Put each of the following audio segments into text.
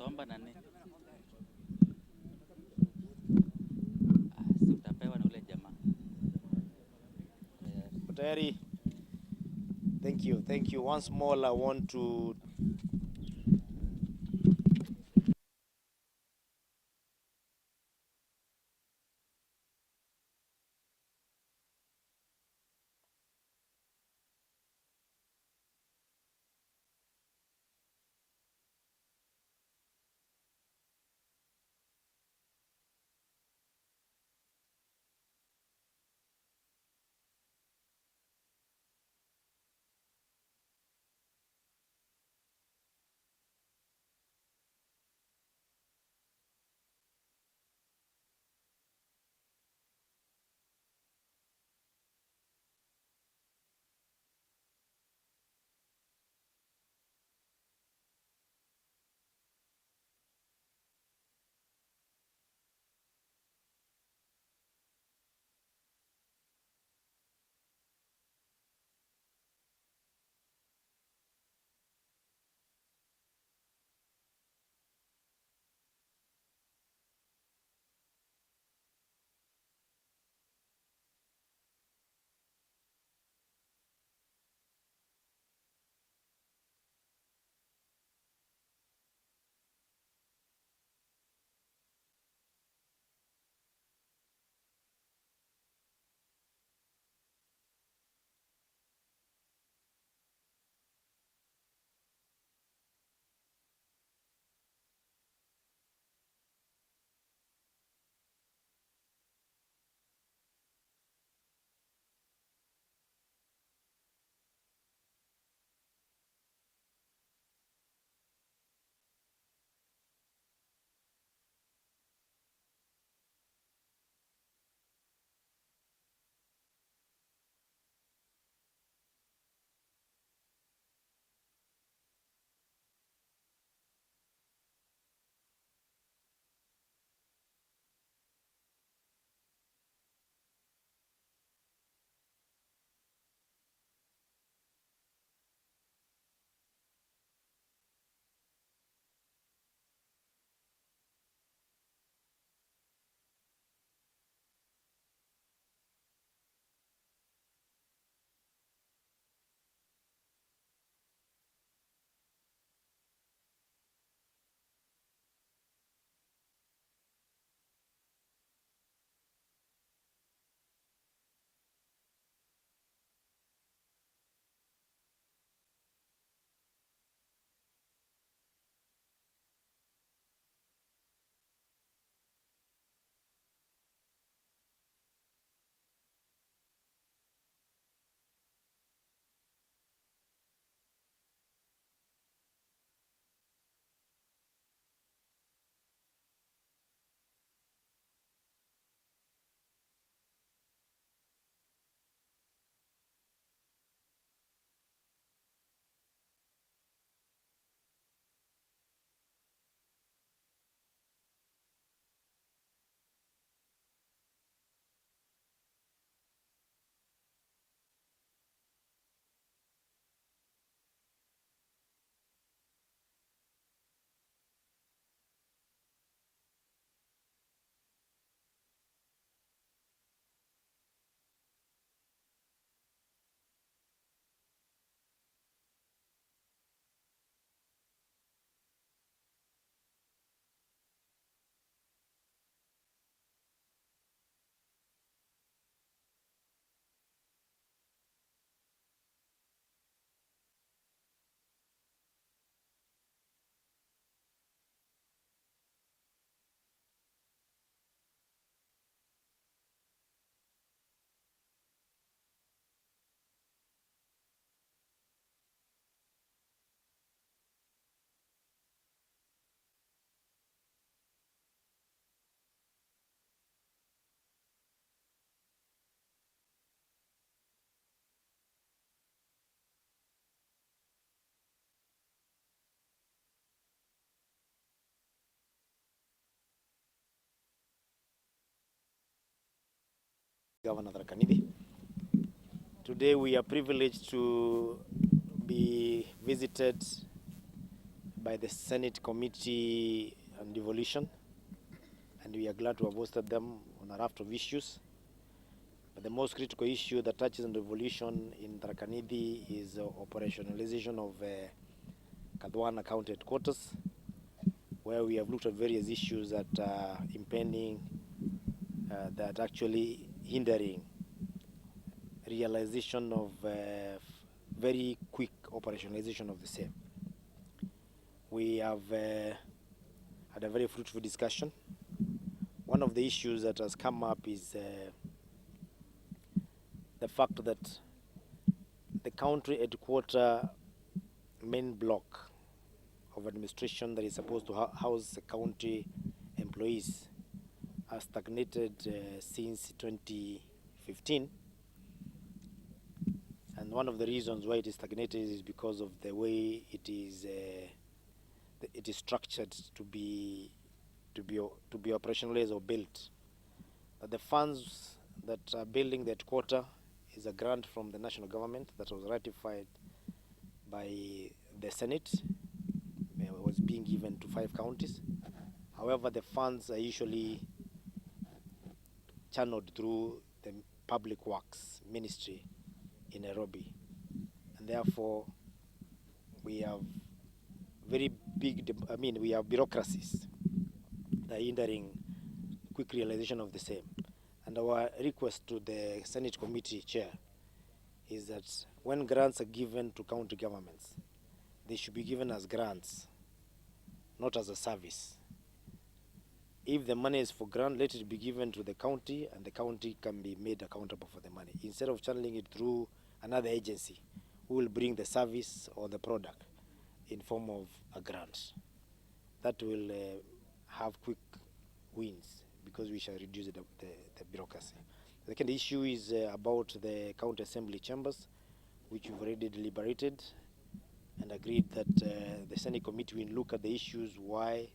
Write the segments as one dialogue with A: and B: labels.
A: Utaomba nani? Si utapewa na ule jamaa.
B: Tayari. Thank you. Once more, I want to Governor THARAKA. Today we are privileged to be visited by the Senate Committee on Devolution, and we are glad to have hosted them on a raft of issues. But the most critical issue that touches on devolution in THARAKA NITHI is operationalization of Kadwana County Headquarters, where we have looked at various issues that are impending, that actually hindering realization of very quick operationalization of the same. We have had a very fruitful discussion. One of the issues that has come up is the fact that the country headquarter main block of administration that is supposed to house the county employees has stagnated since 2015. And one of the reasons why it is stagnated is because of the way it is structured to be operationalized or built. The funds that are building the headquarter is a grant from the national government that was ratified by the Senate. It was being given to 5 counties. However, the funds are usually channeled through the Public Works Ministry in Nairobi, and therefore we have very big, we have bureaucracies that are hindering quick realization of the same. And our request to the Senate Committee Chair is that when grants are given to county governments, they should be given as grants, not as a service. If the money is for grant, let it be given to the county, and the county can be made accountable for the money, instead of channeling it through another agency who will bring the service or the product in form of a grant. That will have quick wins, because we shall reduce the bureaucracy. The second issue is about the county assembly chambers, which we've already deliberated and agreed that the Senate Committee will look at the issues why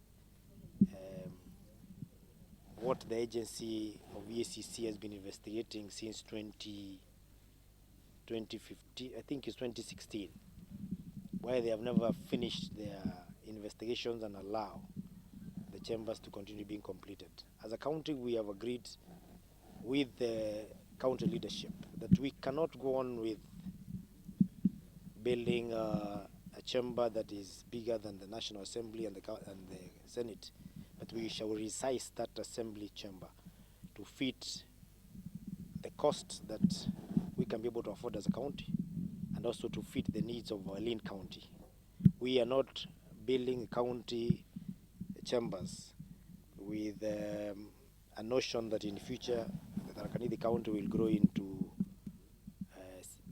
B: what the agency of EACC has been investigating since 2015, I think it's 2016, why they have never finished their investigations and allow the chambers to continue being completed. As a county, we have agreed with the county leadership that we cannot go on with building a chamber that is bigger than the National Assembly and the Senate, but we shall resize that assembly chamber to fit the cost that we can be able to afford as a county, and also to fit the needs of our lean county. We are not building county chambers with a notion that in the future the THARAKA NITHI county will grow into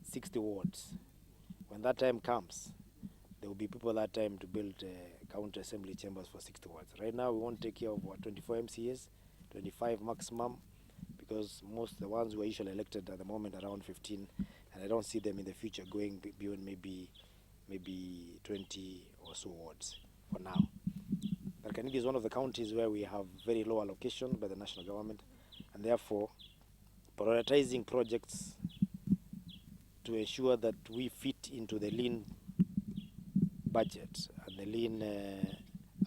B: 60 wards. When that time comes, there will be people that time to build county assembly chambers for 60 wards. Right now, we want to take care of 24 MCAs, 25 maximum, because most of the ones who are usually elected at the moment around 15, and I don't see them in the future going beyond maybe 20 or so wards for now. THARAKA NITHI is one of the counties where we have very low allocation by the national government, and therefore prioritizing projects to ensure that we fit into the lean budget and the lean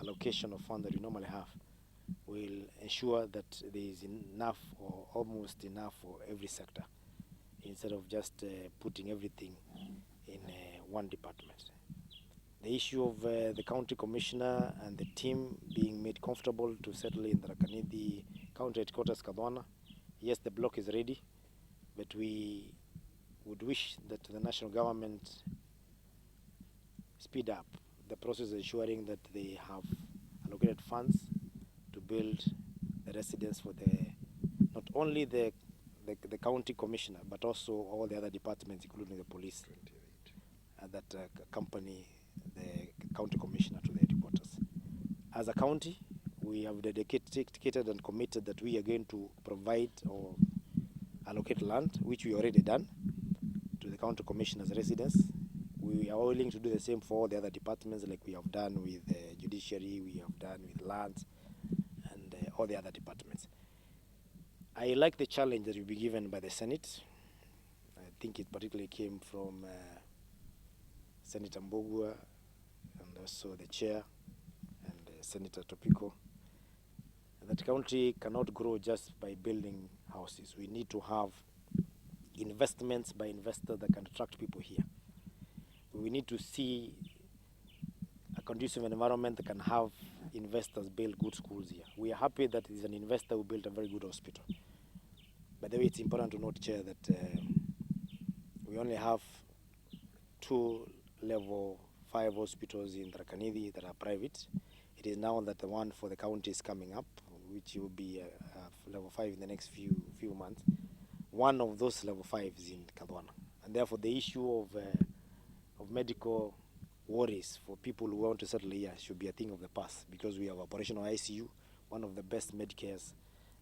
B: allocation of funds that we normally have will ensure that there is enough or almost enough for every sector, instead of just putting everything in one department. The issue of the county commissioner and the team being made comfortable to settle in THARAKA NITHI county headquarters Kadwana. Yes, the block is ready, but we would wish that the national government speed up the process, ensuring that they have allocated funds to build the residence for not only the county commissioner, but also all the other departments, including the police, that accompany the county commissioner to the headquarters. As a county, we have dedicated and committed that we are going to provide or allocate land, which we already done, to the county commissioner's residence. We are willing to do the same for all the other departments, like we have done with judiciary, we have done with lands, and all the other departments. I like the challenge that will be given by the Senate. I think it particularly came from Senator Mbogua and also the chair and Senator Topiko, that the county cannot grow just by building houses. We need to have investments by investors that can attract people here. We need to see a conducive environment that can have investors build good schools here. We are happy that there is an investor who built a very good hospital. By the way, it's important to note, Chair, that we only have 2 level 5 hospitals in THARAKA that are private. It is now that the one for the county is coming up, which will be level 5 in the next few months. One of those level 5s is in Kadwana, and therefore the issue of medical worries for people who want to settle here should be a thing of the past, because we have operational ICU, one of the best Medicares,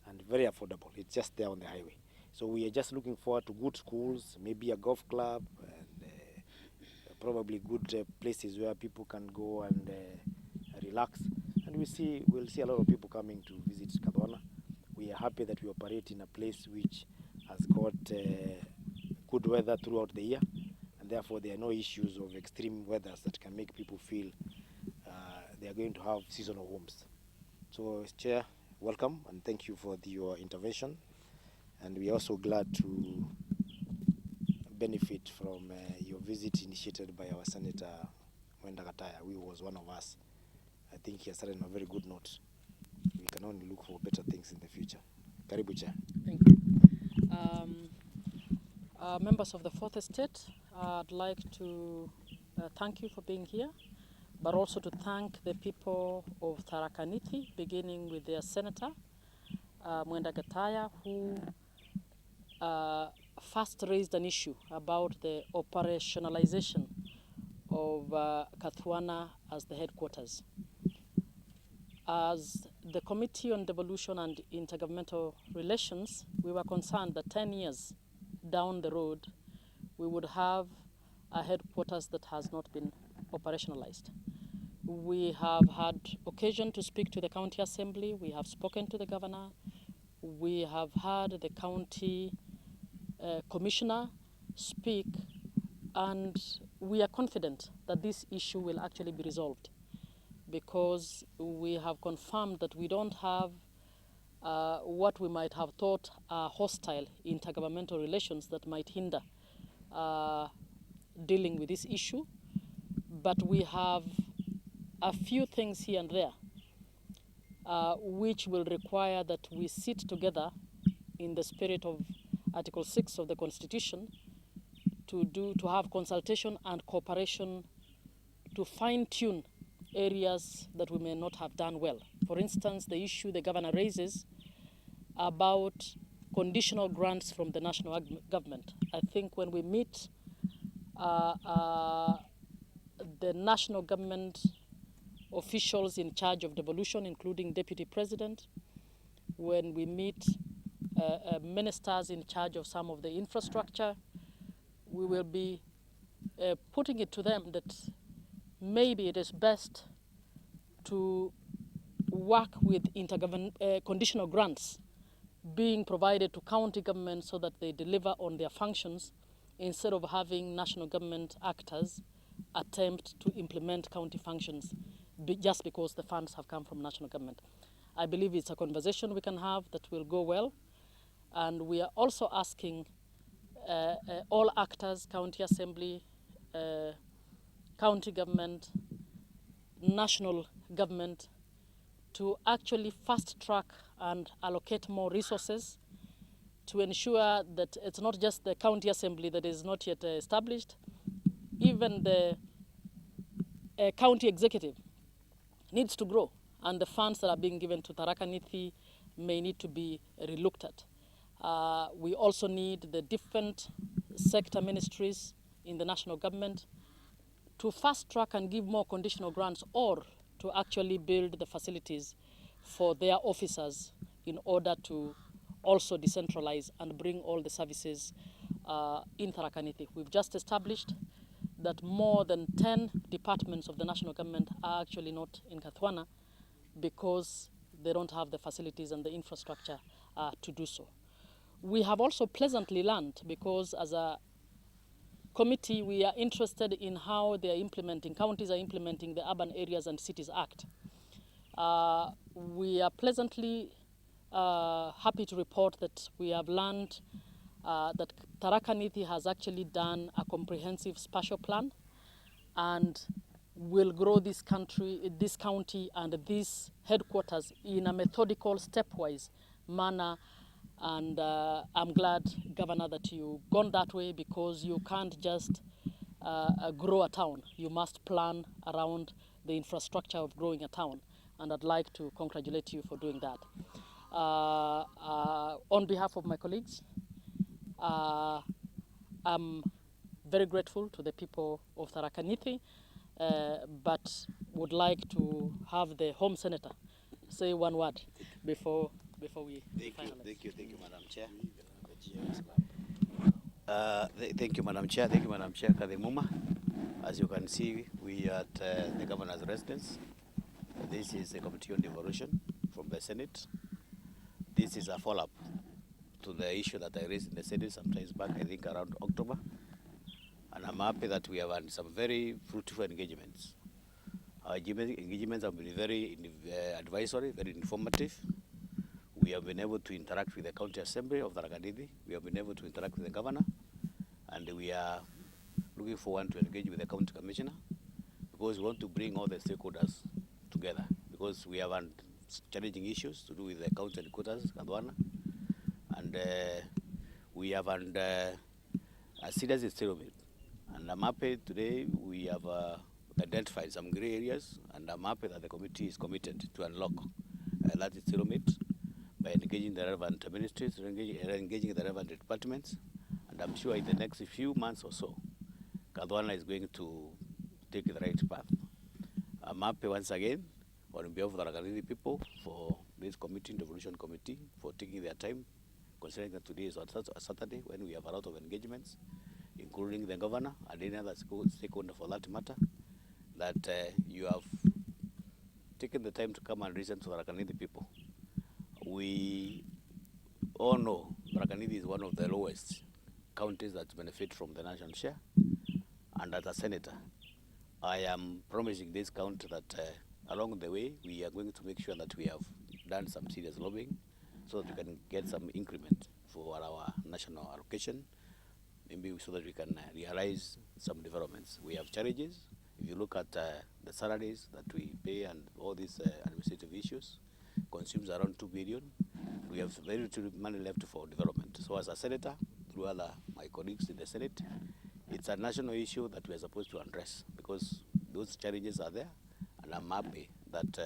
B: and very affordable. It's just there on the highway. So we are just looking forward to good schools, maybe a golf club, and probably good places where people can go and relax. And we'll see a lot of people coming to visit Kadwana. We are happy that we operate in a place which has got good weather throughout the year, and therefore there are no issues of extreme weathers that can make people feel they are going to have seasonal homes. So, Chair, welcome, and thank you for your intervention. And we are also glad to benefit from your visit initiated by our Senator Mwenda Gataya, who was one of us. I think he has started on a very good note. We can only look for better things in the future. Karibu, Chair.
A: Thank you. Members of the Fourth Estate, I'd like to thank you for being here, but also to thank the people of THARAKA NITHI, beginning with their Senator, Mwenda Gataya, who first raised an issue about the operationalization of Kadwana as the headquarters. As the Committee on Devolution and Intergovernmental Relations, we were concerned that 10 years down the road, we would have a headquarters that has not been operationalized. We have had occasion to speak to the County Assembly. We have spoken to the Governor. We have had the County Commissioner speak, and we are confident that this issue will actually be resolved, because we have confirmed that we don't have what we might have thought are hostile intergovernmental relations that might hinder dealing with this issue. But we have a few things here and there which will require that we sit together in the spirit of Article 6 of the Constitution to have consultation and cooperation to fine-tune areas that we may not have done well. For instance, the issue the Governor raises about conditional grants from the national government. I think when we meet the national government officials in charge of devolution, including Deputy President, when we meet ministers in charge of some of the infrastructure, we will be putting it to them that maybe it is best to work with conditional grants being provided to county governments so that they deliver on their functions, instead of having national government actors attempt to implement county functions just because the funds have come from national government. I believe it's a conversation we can have that will go well, and we are also asking all actors, County Assembly, county government, national government, to actually fast track and allocate more resources to ensure that it's not just the County Assembly that is not yet established. Even the county executive needs to grow, and the funds that are being given to THARAKA NITHI may need to be relooked at. We also need the different sector ministries in the national government to fast track and give more conditional grants, or to actually build the facilities for their officers in order to also decentralize and bring all the services in THARAKA NITHI. We've just established that more than 10 departments of the national government are actually not in Kadwana because they don't have the facilities and the infrastructure to do so. We have also pleasantly learned, because as a committee, we are interested in how they are implementing, counties are implementing the Urban Areas and Cities Act. We are pleasantly happy to report that we have learned that THARAKA NITHI has actually done a comprehensive spatial plan and will grow this country, this county and this headquarters in a methodical, stepwise manner. And I'm glad, Governor, that you've gone that way, because you can't just grow a town. You must plan around the infrastructure of growing a town. And I'd like to congratulate you for doing that. On behalf of my colleagues, I'm very grateful to the people of THARAKA NITHI, but would like to have the Home Senator say one word before we finalize.
C: Thank you, Madam Chair. Thank you, Madam Chair. Thank you, Madam Chair Kadimuma. As you can see, we are at the Governor's residence. This is a committee on devolution from the Senate. This is a follow-up to the issue that I raised in the Senate sometimes back, I think around October. And I'm happy that we have had some very fruitful engagements. Our engagements have been very advisory, very informative. We have been able to interact with the County Assembly of THARAKA NITHI. We have been able to interact with the Governor. And we are looking forward to engage with the County Commissioner, because we want to bring all the stakeholders together, because we have had challenging issues to do with the county headquarters, Kadwana. And we have had a serious stalemate. And I'm happy today we have identified some grey areas, and I'm happy that the committee is committed to unlock that stalemate by engaging the relevant ministries, engaging the relevant departments. And I'm sure in the next few months or so, Kadwana is going to take the right path. I'm happy once again on behalf of the THARAKA NITHI people for this committee, devolution committee, for taking their time, considering that today is a Saturday when we have a lot of engagements, including the Governor and any other stakeholder for that matter, that you have taken the time to come and listen to the THARAKA NITHI people. We all know THARAKA NITHI is one of the lowest counties that benefit from the national share. And as a senator, I am promising this county that along the way, we are going to make sure that we have done some serious lobbying so that we can get some increment for our national allocation, maybe so that we can realize some developments. We have challenges. If you look at the salaries that we pay and all these administrative issues, consumes around 2 billion. We have very little money left for development. So as a senator, through other my colleagues in the Senate, it's a national issue that we are supposed to address, because those challenges are there, and I'm happy that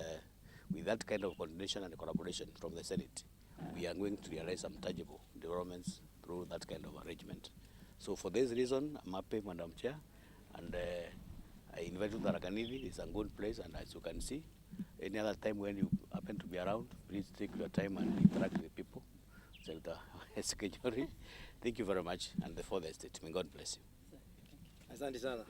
C: with that kind of coordination and collaboration from the Senate, we are going to realize some tangible developments through that kind of arrangement. So for this reason, I'm happy, Madam Chair, and I invite you to THARAKA NITHI. It's a good place, and as you can see, any other time when you happen to be around, please take your time and interact with people. Senator Secretary, thank you very much, and for the state. May God bless you.
B: Asante sana.